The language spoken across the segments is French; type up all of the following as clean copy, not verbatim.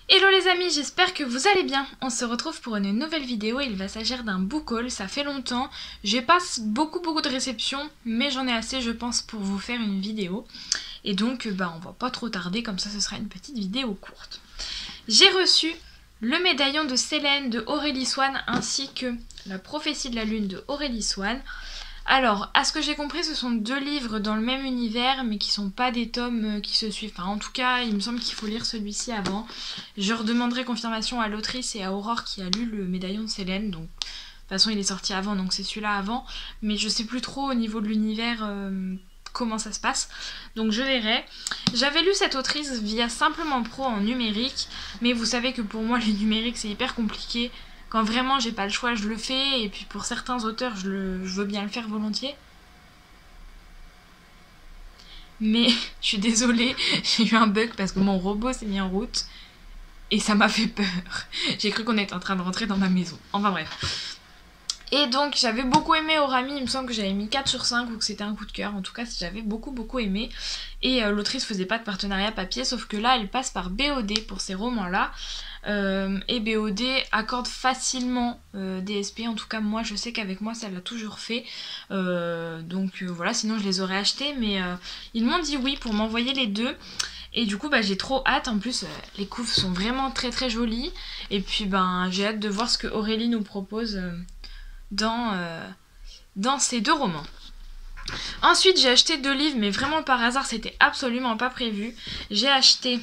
Hello les amis, j'espère que vous allez bien. On se retrouve pour une nouvelle vidéo, il va s'agir d'un book haul, ça fait longtemps. J'ai pas beaucoup de réceptions, mais j'en ai assez je pense pour vous faire une vidéo. Et donc on va pas trop tarder, comme ça ce sera une petite vidéo courte. J'ai reçu le médaillon de Sélène de Aurélie Swan ainsi que la prophétie de la lune de Aurélie Swan. Alors, à ce que j'ai compris, ce sont deux livres dans le même univers, mais qui sont pas des tomes qui se suivent. Enfin, en tout cas, il me semble qu'il faut lire celui-ci avant. Je redemanderai confirmation à l'autrice et à Aurore qui a lu le médaillon de Sélène. Donc, de toute façon, il est sorti avant, donc c'est celui-là avant. Mais je sais plus trop au niveau de l'univers comment ça se passe. Donc, je verrai. J'avais lu cette autrice via Simplement Pro en numérique, mais vous savez que pour moi, les numériques, c'est hyper compliqué. Quand vraiment j'ai pas le choix, je le fais. Et puis pour certains auteurs, je veux bien le faire volontiers. Mais je suis désolée, j'ai eu un bug parce que mon robot s'est mis en route. Et ça m'a fait peur. J'ai cru qu'on était en train de rentrer dans ma maison. Enfin bref. Et donc j'avais beaucoup aimé Orami, il me semble que j'avais mis 4 sur 5 ou que c'était un coup de cœur. En tout cas j'avais beaucoup aimé. Et l'autrice faisait pas de partenariat papier, sauf que là elle passe par BOD pour ces romans là. Et BOD accorde facilement DSP, en tout cas moi je sais qu'avec moi ça l'a toujours fait. Voilà, sinon je les aurais achetés, mais ils m'ont dit oui pour m'envoyer les deux. Et du coup j'ai trop hâte, en plus les couves sont vraiment très jolies. Et puis j'ai hâte de voir ce que Aurélie nous propose dans ces deux romans. Ensuite j'ai acheté deux livres, mais vraiment par hasard, c'était absolument pas prévu. J'ai acheté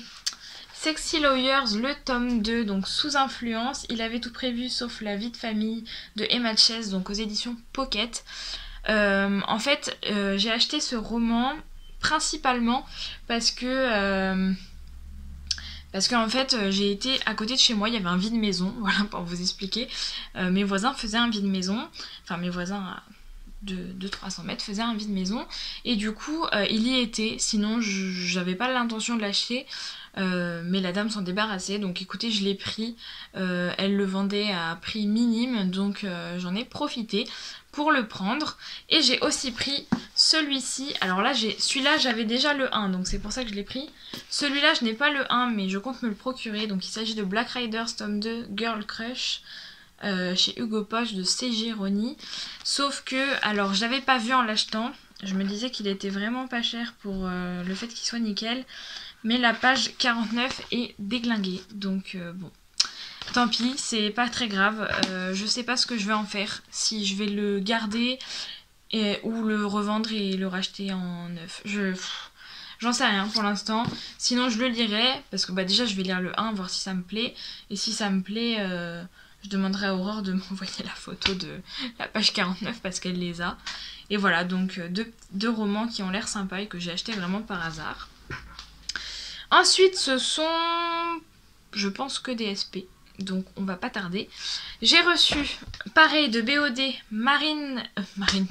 Sexy Lawyers, le tome 2, donc sous influence. Il avait tout prévu sauf La vie de famille de Emma Chase, donc aux éditions Pocket. En fait j'ai acheté ce roman principalement parce que en fait j'ai été à côté de chez moi, il y avait un vide maison, voilà pour vous expliquer. Mes voisins faisaient un vide maison, enfin mes voisins de 300 mètres faisaient un vide maison, et du coup il y était, sinon j'avais pas l'intention de l'acheter. Mais la dame s'en débarrassait, donc écoutez, je l'ai pris. Elle le vendait à prix minime, donc j'en ai profité pour le prendre. Et j'ai aussi pris celui-ci. Alors là, celui-là j'avais déjà le 1, donc c'est pour ça que je l'ai pris. Celui-là je n'ai pas le 1, mais je compte me le procurer. Donc il s'agit de Black Riders tome 2 Girl Crush chez Hugo Poche de C.G. Roni. Sauf que, alors je l'avais pas vu en l'achetant, je me disais qu'il était vraiment pas cher pour le fait qu'il soit nickel. Mais la page 49 est déglinguée, donc bon, tant pis, c'est pas très grave. Je sais pas ce que je vais en faire, si je vais le garder ou le revendre et le racheter en neuf. J'en sais rien pour l'instant, sinon je le lirai, parce que déjà je vais lire le 1, voir si ça me plaît, et si ça me plaît, je demanderai à Aurore de m'envoyer la photo de la page 49 parce qu'elle les a. Et voilà, donc deux romans qui ont l'air sympas et que j'ai acheté vraiment par hasard. Ensuite, ce sont, je pense, que des SP, donc on va pas tarder. J'ai reçu, pareil, de BOD, Marine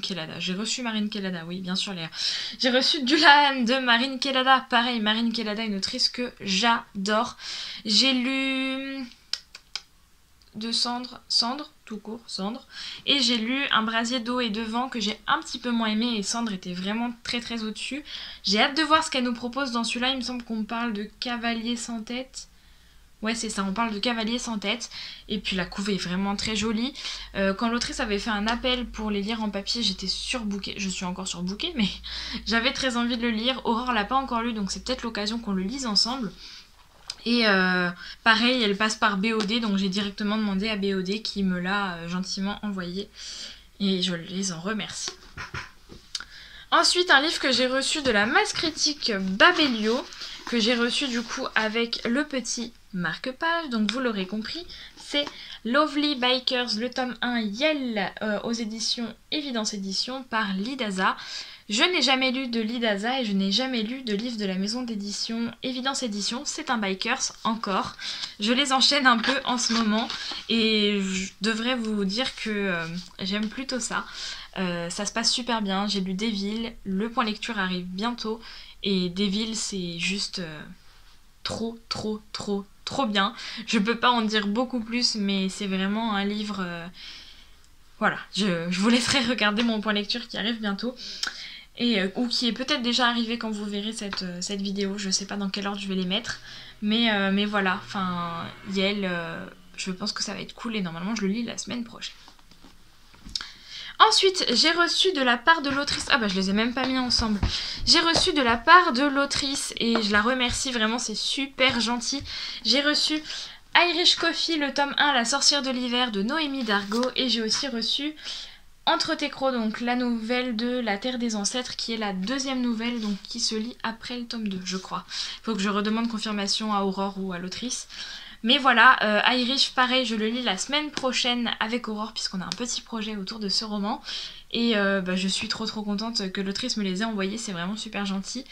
Kelada. J'ai reçu Marine Kelada, oui, bien sûr, Léa. J'ai reçu Dulan de Marine Kelada. Pareil, Marine Kelada, une autrice que j'adore. J'ai lu de Cendre, tout court, Cendre. Et j'ai lu Un brasier d'eau et de vent que j'ai un petit peu moins aimé, et Cendre était vraiment très au-dessus. J'ai hâte de voir ce qu'elle nous propose dans celui-là. Il me semble qu'on parle de Cavalier sans tête. Ouais, c'est ça, on parle de Cavalier sans tête. Et puis la couve est vraiment très jolie. Quand l'autrice avait fait un appel pour les lire en papier, j'étais surbookée. Je suis encore surbookée, mais j'avais très envie de le lire. Aurore l'a pas encore lu, donc c'est peut-être l'occasion qu'on le lise ensemble. Et pareil, elle passe par BOD, donc j'ai directement demandé à BOD qui me l'a gentiment envoyé. Et je les en remercie. Ensuite, un livre que j'ai reçu de la masse critique Babelio, que j'ai reçu du coup avec le petit marque-page, donc vous l'aurez compris, c'est Lovely Bikers, le tome 1 Yell aux éditions Évidence Édition par Lidaza. Je n'ai jamais lu de Lidaza et je n'ai jamais lu de livre de la maison d'édition Évidence Édition. C'est un Bikers encore. Je les enchaîne un peu en ce moment et je devrais vous dire que j'aime plutôt ça. Ça se passe super bien. J'ai lu Devil, le point lecture arrive bientôt et Devil c'est juste trop bien. Je peux pas en dire beaucoup plus, mais c'est vraiment un livre... Voilà, je vous laisserai regarder mon point lecture qui arrive bientôt. ou qui est peut-être déjà arrivé quand vous verrez cette vidéo. Je sais pas dans quelle ordre je vais les mettre. Mais voilà, enfin, Yael, je pense que ça va être cool et normalement je le lis la semaine prochaine. Ensuite, j'ai reçu de la part de l'autrice... Ah bah je les ai même pas mis ensemble. J'ai reçu de la part de l'autrice et je la remercie vraiment, c'est super gentil. J'ai reçu Irish Coffee, le tome 1, La sorcière de l'hiver de Noémie Dargaud. Et j'ai aussi reçu Entre tes crocs, donc la nouvelle de La Terre des Ancêtres, qui est la deuxième nouvelle, donc qui se lit après le tome 2, je crois. Il faut que je redemande confirmation à Aurore ou à l'autrice. Mais voilà, Irish, pareil, je le lis la semaine prochaine avec Aurore, puisqu'on a un petit projet autour de ce roman. Et je suis trop contente que l'autrice me les ait envoyés, c'est vraiment super gentil.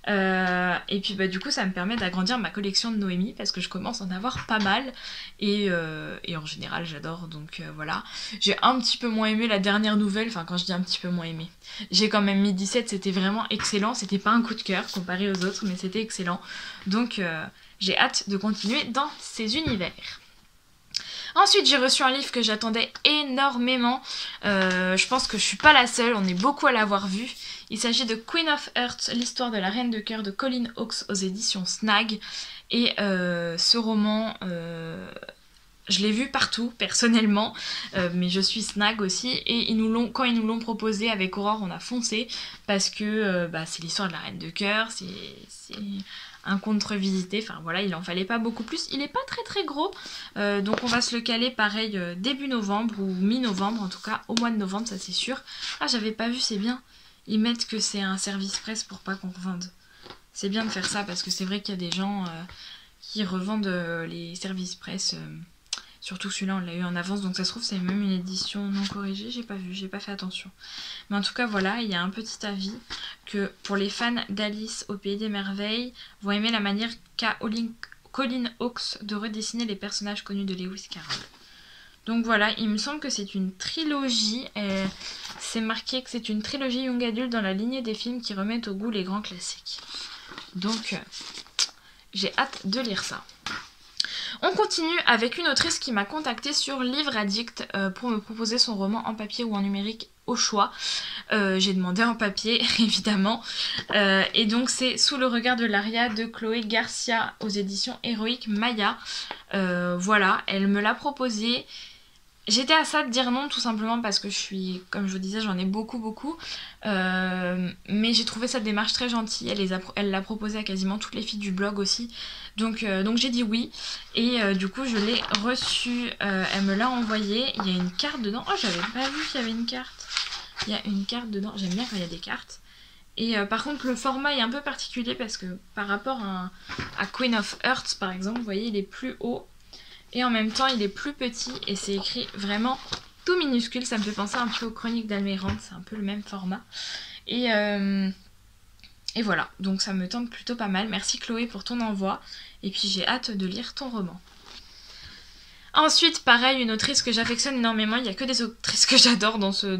Et puis du coup, ça me permet d'agrandir ma collection de Noémie, parce que je commence à en avoir pas mal. Et en général, j'adore, donc voilà. J'ai un petit peu moins aimé la dernière nouvelle, enfin quand je dis un petit peu moins aimé. J'ai quand même mis 17, c'était vraiment excellent, c'était pas un coup de cœur comparé aux autres, mais c'était excellent. Donc... j'ai hâte de continuer dans ces univers. Ensuite, j'ai reçu un livre que j'attendais énormément. Je pense que je suis pas la seule, on est beaucoup à l'avoir vu. Il s'agit de Queen of Hearts, l'histoire de la reine de cœur de Colin Hawkes aux éditions Snag. Et ce roman, je l'ai vu partout, personnellement, mais je suis Snag aussi. Et quand ils nous l'ont proposé avec Aurore, on a foncé, parce que c'est l'histoire de la reine de cœur, c'est un conte revisité, enfin voilà, il en fallait pas beaucoup plus. Il est pas très gros, donc on va se le caler pareil début novembre ou mi-novembre, en tout cas au mois de novembre, ça c'est sûr. Ah, j'avais pas vu, c'est bien. Ils mettent que c'est un service presse pour pas qu'on revende. C'est bien de faire ça parce que c'est vrai qu'il y a des gens qui revendent les services presse. Surtout celui-là, on l'a eu en avance, donc ça se trouve c'est même une édition non corrigée, j'ai pas vu, j'ai pas fait attention. Mais en tout cas, voilà, il y a un petit avis que pour les fans d'Alice au Pays des Merveilles, vont aimer la manière qu'a Colin Hawkes de redessiner les personnages connus de Lewis Carroll. Donc voilà, il me semble que c'est une trilogie, c'est marqué que c'est une trilogie young adulte dans la lignée des films qui remettent au goût les grands classiques. Donc, j'ai hâte de lire ça. On continue avec une autrice qui m'a contactée sur Livre Addict pour me proposer son roman en papier ou en numérique au choix. J'ai demandé en papier, évidemment. Et donc c'est Sous le regard de l'Aria de Chloé Garcia aux éditions Héroïque Maya. Voilà, elle me l'a proposé. J'étais à ça de dire non tout simplement parce que je suis, comme je vous disais, j'en ai beaucoup. Mais j'ai trouvé sa démarche très gentille. Elle l'a proposé à quasiment toutes les filles du blog aussi. Donc j'ai dit oui. Et du coup je l'ai reçu. Elle me l'a envoyé. Il y a une carte dedans. Oh, j'avais pas vu qu'il y avait une carte. Il y a une carte dedans. J'aime bien quand il y a des cartes. Et par contre le format est un peu particulier parce que par rapport à Queen of Hearts par exemple, vous voyez il est plus haut. Et en même temps, il est plus petit et c'est écrit vraiment tout minuscule. Ça me fait penser un peu aux Chroniques d'Almérante, c'est un peu le même format. Et voilà, donc ça me tente plutôt pas mal. Merci Chloé pour ton envoi. Et puis j'ai hâte de lire ton roman. Ensuite, pareil, une autrice que j'affectionne énormément. Il n'y a que des autrices que j'adore dans ce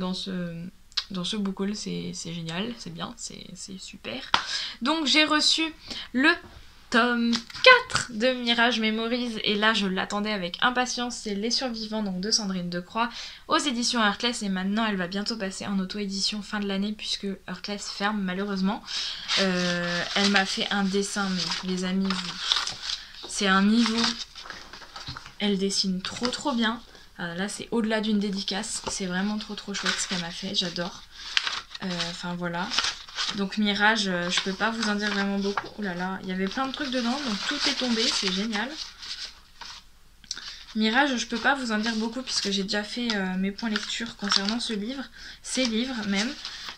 book haul. C'est génial, c'est bien, c'est super. Donc j'ai reçu le tome 4 de Mirage Mémorise et là je l'attendais avec impatience, c'est Les Survivants donc de Sandrine Decroix aux éditions Heartless et maintenant elle va bientôt passer en auto-édition fin de l'année puisque Heartless ferme malheureusement. Elle m'a fait un dessin mais les amis, c'est un niveau, elle dessine trop bien. Là c'est au-delà d'une dédicace, c'est vraiment trop chouette ce qu'elle m'a fait, j'adore. Enfin voilà. Donc Mirage, je peux pas vous en dire vraiment beaucoup. Oh là là, il y avait plein de trucs dedans, donc tout est tombé, c'est génial. Mirage, je peux pas vous en dire beaucoup puisque j'ai déjà fait mes points lecture concernant ces livres même.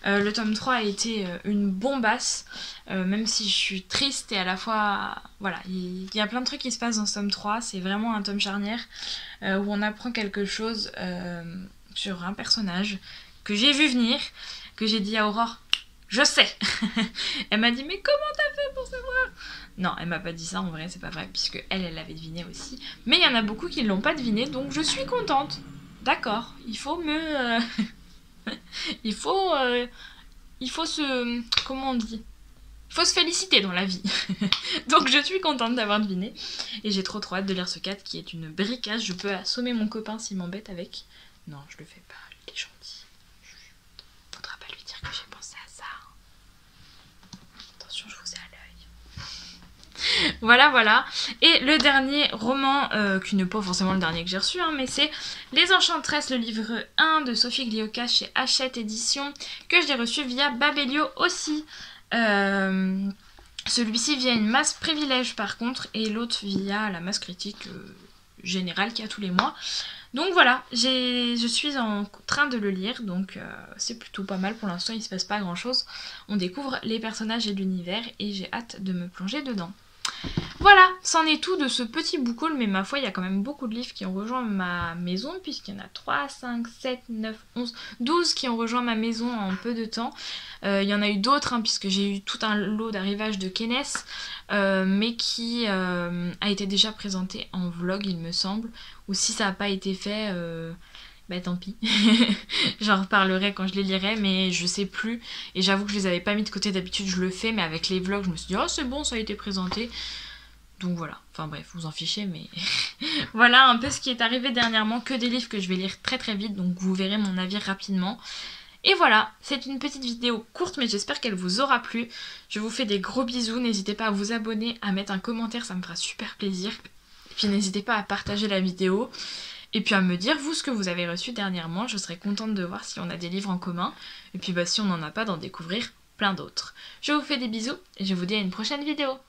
Le tome 3 a été une bombasse, même si je suis triste et à la fois... Voilà, il y a plein de trucs qui se passent dans ce tome 3, c'est vraiment un tome charnière où on apprend quelque chose sur un personnage que j'ai vu venir, que j'ai dit à Aurore. Je sais. Elle m'a dit mais comment t'as fait pour savoir? Non, elle m'a pas dit ça en vrai, c'est pas vrai, puisque elle l'avait deviné aussi. Mais il y en a beaucoup qui l'ont pas deviné, donc je suis contente. D'accord, il faut me... il faut se... Comment on dit? Il faut se féliciter dans la vie. Donc je suis contente d'avoir deviné. Et j'ai trop hâte de lire ce 4 qui est une bricasse. Je peux assommer mon copain s'il m'embête avec. Non, je le fais pas, il est gentil. Faudra pas lui dire que j'ai pensé à ça. Voilà, voilà. Et le dernier roman, qui n'est pas forcément le dernier que j'ai reçu, hein, mais c'est Les Enchantresses, le livre 1 de Sophie Glioka chez Hachette Éditions, que j'ai reçu via Babelio aussi. Celui-ci via une masse privilège par contre, et l'autre via la masse critique générale qu'il y a tous les mois. Donc voilà, je suis en train de le lire, donc c'est plutôt pas mal pour l'instant, il se passe pas grand chose. On découvre les personnages et l'univers et j'ai hâte de me plonger dedans. Voilà, c'en est tout de ce petit book haul, mais ma foi, il y a quand même beaucoup de livres qui ont rejoint ma maison, puisqu'il y en a 3, 5, 7, 9, 11, 12 qui ont rejoint ma maison en peu de temps. Il y en a eu d'autres, hein, puisque j'ai eu tout un lot d'arrivage de Kenes, mais qui a été déjà présenté en vlog, il me semble, ou si ça n'a pas été fait... bah tant pis, j'en reparlerai quand je les lirai, mais je sais plus, et j'avoue que je les avais pas mis de côté, d'habitude je le fais, mais avec les vlogs je me suis dit oh c'est bon, ça a été présenté, donc voilà, enfin bref, vous en fichez, mais voilà un peu ce qui est arrivé dernièrement, que des livres que je vais lire très très vite, donc vous verrez mon avis rapidement. Et voilà, c'est une petite vidéo courte, mais j'espère qu'elle vous aura plu. Je vous fais des gros bisous, n'hésitez pas à vous abonner, à mettre un commentaire, ça me fera super plaisir, et puis n'hésitez pas à partager la vidéo. Et puis à me dire, vous, ce que vous avez reçu dernièrement. Je serais contente de voir si on a des livres en commun. Et puis bah, si on n'en a pas, d'en découvrir plein d'autres. Je vous fais des bisous et je vous dis à une prochaine vidéo.